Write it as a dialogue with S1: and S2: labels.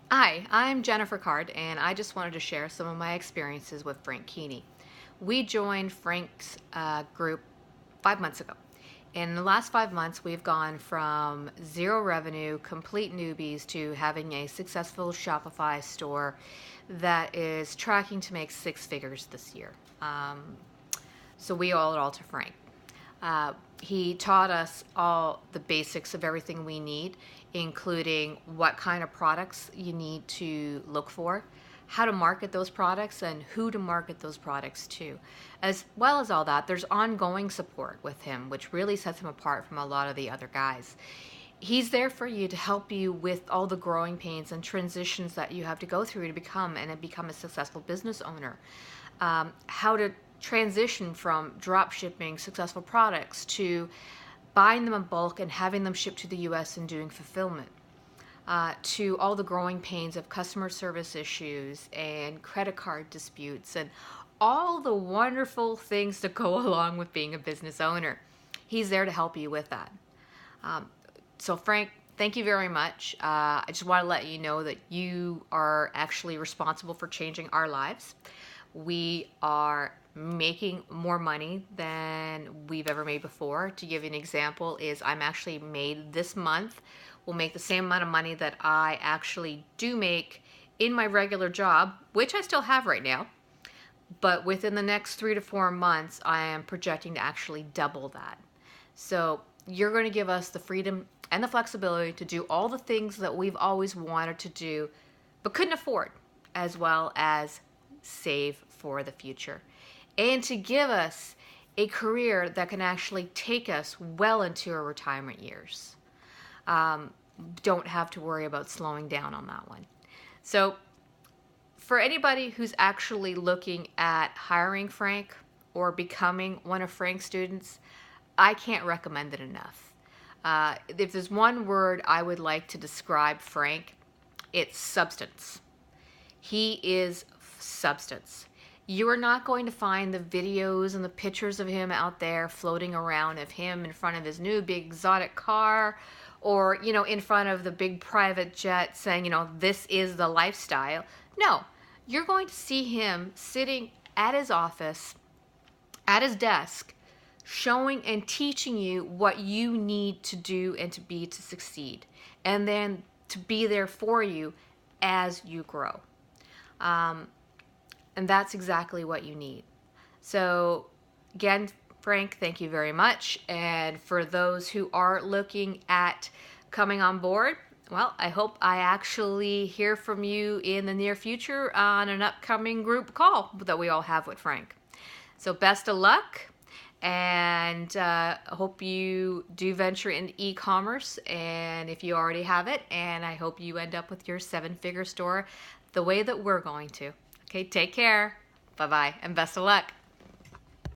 S1: Hi, I'm Jennifer Card, and I just wanted to share some of my experiences with Frank Keeney. We joined Frank's group 5 months ago. In the last 5 months, we've gone from zero revenue, complete newbies, to having a successful Shopify store that is tracking to make six figures this year. So we owe it all to Frank. He taught us all the basics of everything we need, including what kind of products you need to look for, how to market those products, and who to market those products to. As well as all that, there's ongoing support with him, which really sets him apart from a lot of the other guys. He's there for you to help you with all the growing pains and transitions that you have to go through to become a successful business owner. How to transition from drop shipping successful products to buying them in bulk and having them shipped to the US and doing fulfillment, to all the growing pains of customer service issues and credit card disputes and all the wonderful things that go along with being a business owner. He's there to help you with that. So Frank, thank you very much. I just want to let you know that you are actually responsible for changing our lives. We are making more money than we've ever made before. To give you an example, is I'm actually made this month will make the same amount of money that I actually do make in my regular job, which I still have right now. But within the next 3 to 4 months, I am projecting to actually double that. So you're going to give us the freedom and the flexibility to do all the things that we've always wanted to do, but couldn't afford, as well as save for the future. And to give us a career that can actually take us well into our retirement years. Don't have to worry about slowing down on that one. So for anybody who's actually looking at hiring Frank or becoming one of Frank's students, I can't recommend it enough. If there's one word I would like to describe Frank, it's substance. He is substance. You are not going to find the videos and the pictures of him out there floating around of him in front of his new big exotic car, or, in front of the big private jet saying, this is the lifestyle. No, you're going to see him sitting at his office, at his desk, showing and teaching you what you need to do and to be to succeed, and then to be there for you as you grow. And that's exactly what you need. So again, Frank, thank you very much. And for those who are looking at coming on board, well, I hope I actually hear from you in the near future on an upcoming group call that we all have with Frank. So best of luck, and hope you do venture into e-commerce, and if you already have it, and I hope you end up with your 7-figure store the way that we're going to. Okay, take care. Bye-bye, and best of luck.